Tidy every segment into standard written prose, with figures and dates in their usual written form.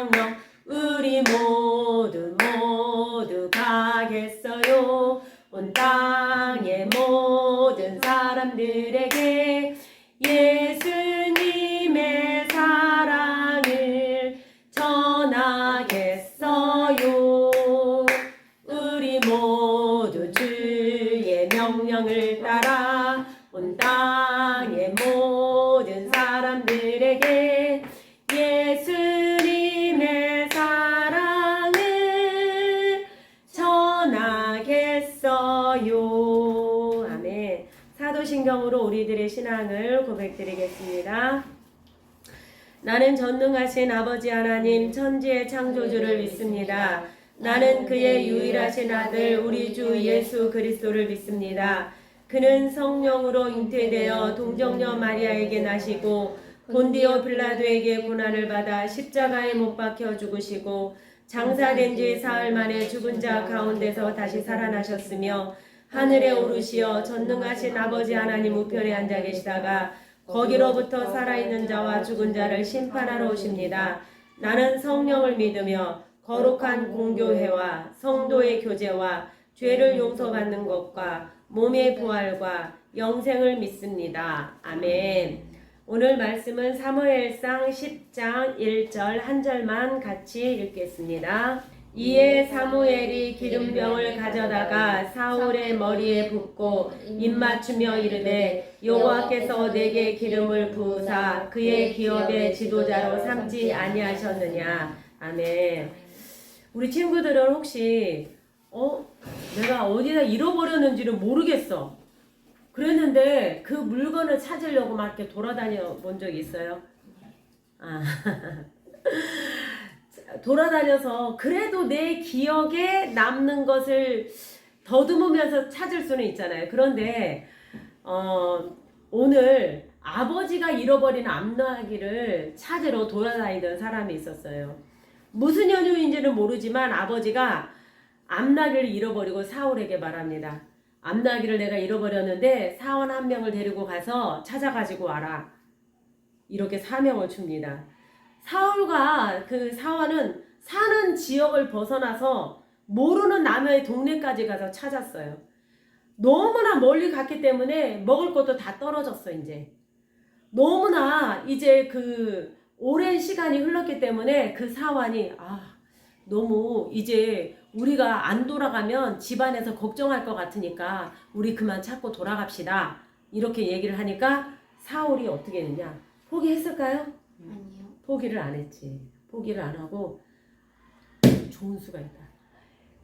명령 우리 모두 가겠어요. 온 땅의 모든 사람들에게 예수님의 사랑을 전하겠어요. 우리 모두 주의 명령을 따라 온 땅의 모든 사람들에게 예수님의 사랑을 전하겠어요. 아멘. 사도신경으로 우리들의 신앙을 고백드리겠습니다. 나는 전능하신 아버지 하나님 천지의 창조주를 믿습니다. 나는 그의 유일하신 아들 우리 주 예수 그리스도를 믿습니다. 그는 성령으로 잉태되어 동정녀 마리아에게 나시고 본디오 빌라도에게 고난을 받아 십자가에 못 박혀 죽으시고 장사된 지 사흘 만에 죽은 자 가운데서 다시 살아나셨으며 하늘에 오르시어 전능하신 아버지 하나님 우편에 앉아 계시다가 거기로부터 살아있는 자와 죽은 자를 심판하러 오십니다. 나는 성령을 믿으며 거룩한 공교회와 성도의 교제와 죄를 용서받는 것과 몸의 부활과 영생을 믿습니다. 아멘. 오늘 말씀은 사무엘상 10장 1절 한 절만 같이 읽겠습니다. 이에 사무엘이 기름병을 가져다가 사울의 머리에 붓고 입맞추며 이르되 여호와께서 내게 기름을 부으사 그의 기업의 지도자로 삼지 아니하셨느냐. 아멘. 우리 친구들은 혹시 내가 어디다 잃어버렸는지를 모르겠어. 그랬는데 그 물건을 찾으려고 막 이렇게 돌아다녀 본 적 있어요? 돌아다녀서 그래도 내 기억에 남는 것을 더듬으면서 찾을 수는 있잖아요. 그런데 오늘 아버지가 잃어버린 암나기를 찾으러 돌아다니던 사람이 있었어요. 무슨 연유인지는 모르지만 아버지가 암나기를 잃어버리고 사울에게 말합니다. 암나기를 내가 잃어버렸는데 사원 한 명을 데리고 가서 찾아가지고 와라. 이렇게 사명을 줍니다. 사울과 그 사원은 사는 지역을 벗어나서 모르는 남의 동네까지 가서 찾았어요. 너무나 멀리 갔기 때문에 먹을 것도 다 떨어졌어. 이제 너무나 이제 그 오랜 시간이 흘렀기 때문에 그 사원이 너무 이제 우리가 안 돌아가면 집안에서 걱정할 것 같으니까 우리 그만 찾고 돌아갑시다. 이렇게 얘기를 하니까 사울이 어떻게 했느냐? 포기했을까요? 아니요. 포기를 안 했지. 포기를 안 하고 좋은 수가 있다.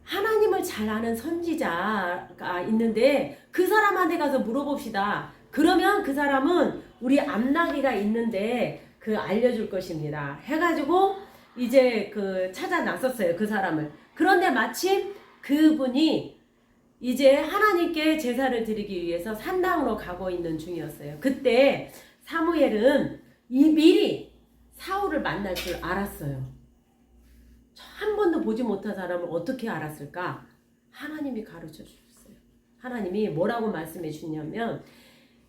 하나님을 잘 아는 선지자가 있는데 그 사람한테 가서 물어봅시다. 그러면 그 사람은 우리 암나기가 있는데 그 알려줄 것입니다. 해가지고 이제 그 찾아 나섰어요. 그 사람을. 그런데 마침 그분이 이제 하나님께 제사를 드리기 위해서 산당으로 가고 있는 중이었어요. 그때 사무엘은 미리 사울을 만날 줄 알았어요. 한 번도 보지 못한 사람을 어떻게 알았을까? 하나님이 가르쳐 주셨어요. 하나님이 뭐라고 말씀해 주냐면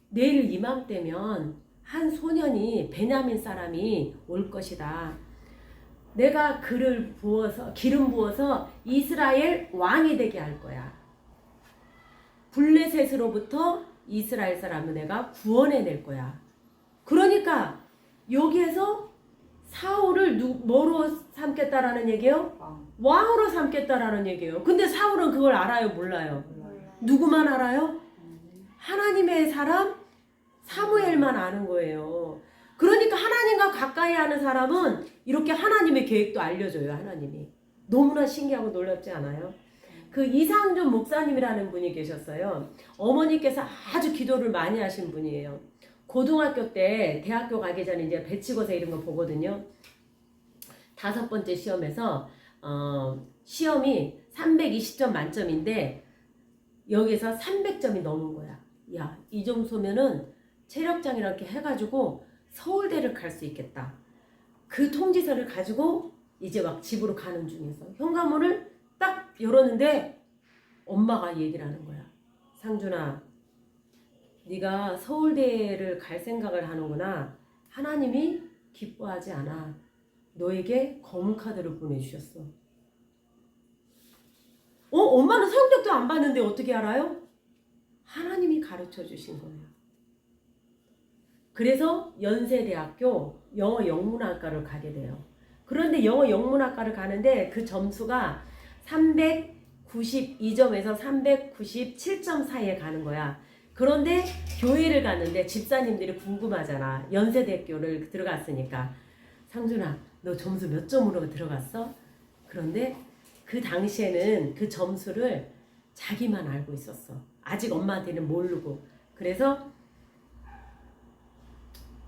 내일 이맘때면 한 소년이 베냐민 사람이 올 것이다. 내가 기름 부어서 이스라엘 왕이 되게 할 거야. 블레셋으로부터 이스라엘 사람을 내가 구원해낼 거야. 그러니까 여기에서 사울을 뭐로 삼겠다라는 얘기예요? 왕으로 삼겠다라는 얘기예요. 근데 사울은 그걸 알아요? 몰라요? 누구만 알아요? 하나님의 사람 사무엘만 아는 거예요. 그러니까 하나님과 가까이 하는 사람은 이렇게 하나님의 계획도 알려줘요. 하나님이. 너무나 신기하고 놀랍지 않아요? 그 이상준 목사님이라는 분이 계셨어요. 어머니께서 아주 기도를 많이 하신 분이에요. 고등학교 때 대학교 가기 전에 이제 배치고사 이런 거 보거든요. 5번째 시험에서 시험이 320점 만점인데 여기서 300점이 넘은 거야. 야, 이 정도면은 체력장 이렇게 해가지고 서울대를 갈 수 있겠다. 그 통지서를 가지고 이제 막 집으로 가는 중에서 현관문을 딱 열었는데 엄마가 얘기를 하는 거야. 상준아, 네가 서울대를 갈 생각을 하는구나. 하나님이 기뻐하지 않아. 너에게 검은 카드를 보내주셨어. 엄마는 성적도 안 봤는데 어떻게 알아요? 하나님이 가르쳐 주신 거예요. 그래서 연세대학교 영어 영문학과를 가게 돼요. 그런데 영어 영문학과를 가는데 그 점수가 392점에서 397점 사이에 가는 거야. 그런데 교회를 갔는데 집사님들이 궁금하잖아. 연세대학교를 들어갔으니까. 상준아, 너 점수 몇 점으로 들어갔어? 그런데 그 당시에는 그 점수를 자기만 알고 있었어. 아직 엄마한테는 모르고. 그래서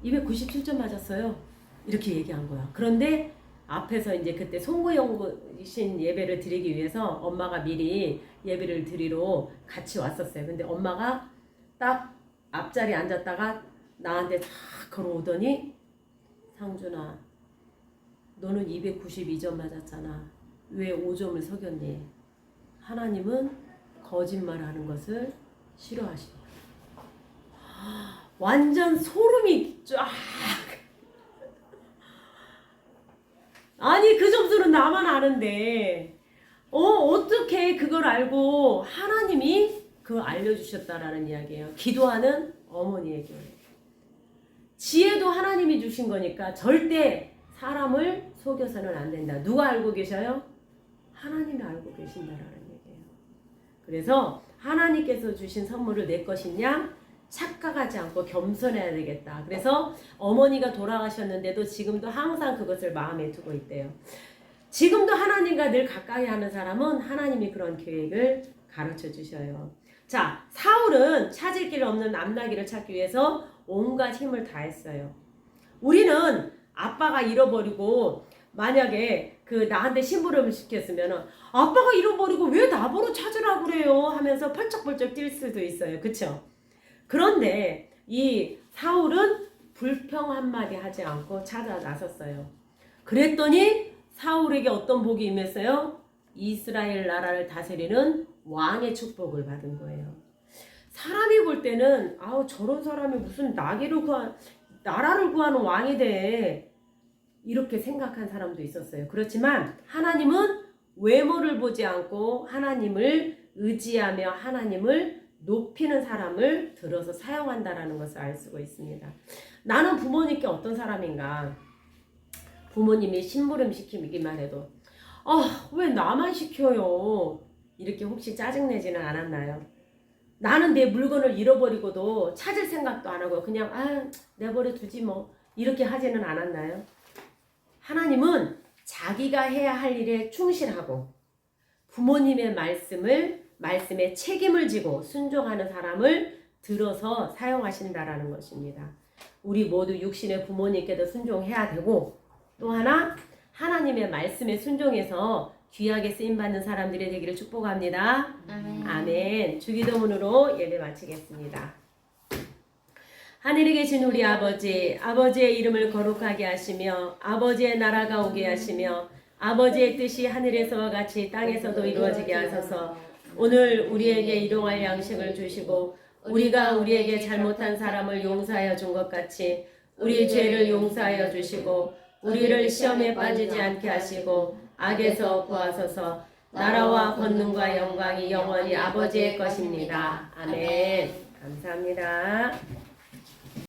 297점 맞았어요. 이렇게 얘기한 거야. 그런데 앞에서 이제 그때 송구영신 예배를 드리기 위해서 엄마가 미리 예배를 드리러 같이 왔었어요. 근데 엄마가 딱 앞자리에 앉았다가 나한테 탁 걸어오더니 상준아, 너는 292점 맞았잖아. 왜 5점을 속였니? 하나님은 거짓말하는 것을 싫어하신다. 완전 소름이 쫙. 아니 그 점수는 나만 아는데 어떻게 그걸 알고 하나님이 그걸 알려주셨다라는 이야기예요. 기도하는 어머니에게. 지혜도 하나님이 주신 거니까 절대 사람을 속여서는 안 된다. 누가 알고 계셔요? 하나님이 알고 계신다라는 얘기예요. 그래서 하나님께서 주신 선물을 내 것이냐? 착각하지 않고 겸손해야 되겠다. 그래서 어머니가 돌아가셨는데도 지금도 항상 그것을 마음에 두고 있대요. 지금도 하나님과 늘 가까이 하는 사람은 하나님이 그런 계획을 가르쳐 주셔요. 자, 사울은 찾을 길 없는 암나귀를 찾기 위해서 온갖 힘을 다했어요. 우리는 아빠가 잃어버리고 만약에 나한테 심부름을 시켰으면 아빠가 잃어버리고 왜 나보러 찾으라고 그래요 하면서 펄쩍펄쩍 뛸 수도 있어요. 그쵸? 그런데 이 사울은 불평 한마디 하지 않고 찾아 나섰어요. 그랬더니 사울에게 어떤 복이 임했어요? 이스라엘 나라를 다스리는 왕의 축복을 받은 거예요. 사람이 볼 때는 저런 사람이 무슨 나라를 구하는 왕이 돼. 이렇게 생각한 사람도 있었어요. 그렇지만 하나님은 외모를 보지 않고 하나님을 의지하며 하나님을 높이는 사람을 들어서 사용한다라는 것을 알 수가 있습니다. 나는 부모님께 어떤 사람인가? 부모님이 심부름 시키기만 해도 왜 나만 시켜요? 이렇게 혹시 짜증내지는 않았나요? 나는 내 물건을 잃어버리고도 찾을 생각도 안 하고 그냥 내버려 두지 뭐 이렇게 하지는 않았나요? 하나님은 자기가 해야 할 일에 충실하고 부모님의 말씀에 책임을 지고 순종하는 사람을 들어서 사용하신다라는 것입니다. 우리 모두 육신의 부모님께도 순종해야 되고 또 하나 하나님의 말씀에 순종해서 귀하게 쓰임받는 사람들이 되기를 축복합니다. 아멘. 주기도문으로 예배 마치겠습니다. 하늘에 계신 우리 아버지, 아버지의 이름을 거룩하게 하시며 아버지의 나라가 오게 하시며 아버지의 뜻이 하늘에서와 같이 땅에서도 이루어지게 하소서. 오늘 우리에게 일용할 양식을 주시고 우리가 우리에게 잘못한 사람을 용서하여 준 것 같이 우리 죄를 용서하여 주시고 우리를 시험에 빠지지 않게 하시고 악에서 구하소서. 나라와 권능과 영광이 영원히 아버지의 것입니다. 아멘. 감사합니다.